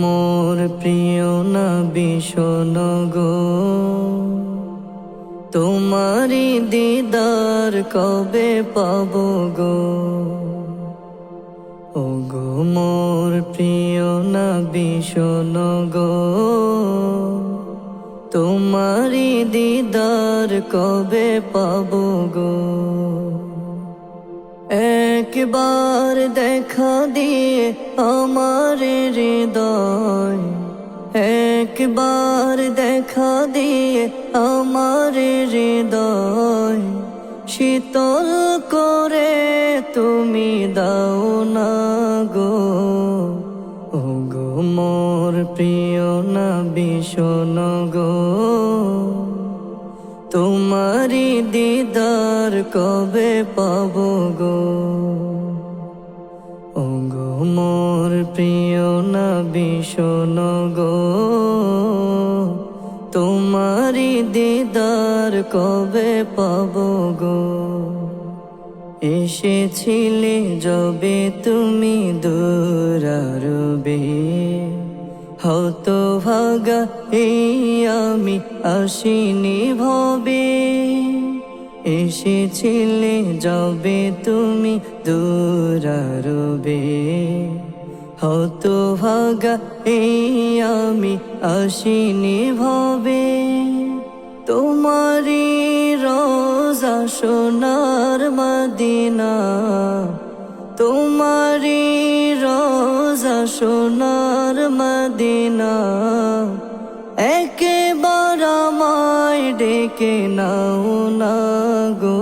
মোর প্রিয় নবী শোনো গো, তোমারি দিদার কবে পাবো গো। ও গো মোর প্রিয় নবী শোনো গো, তোমারি দিদার কবে পাবো গো। একবার দেখা দিয়ে আমার হৃদয়, একবার দেখা দিয়ে আমার হৃদয় শীতল করে তুমি দাও না গো। ও গো মোর প্রিয় নবী শোনো গো, তোমারি দিদার কবে পাবো গো। ও গো মোর প্রিয় নবী শোনো গো, তোমারি দিদার কবে পাবো গো। এসেছিলে যবে তুমি দূরারবে, হতভাগা এই আমি আসিনি ভবে। এসেছিলে যবে তুমি দূরারবে, হতভাগা এই আমি আসিনি ভবে। তোমারি রোজা সোনার মদিনা, তোমারি রোজা সোনার মদিনা একেবার আমায় ডেকে নাও না গো।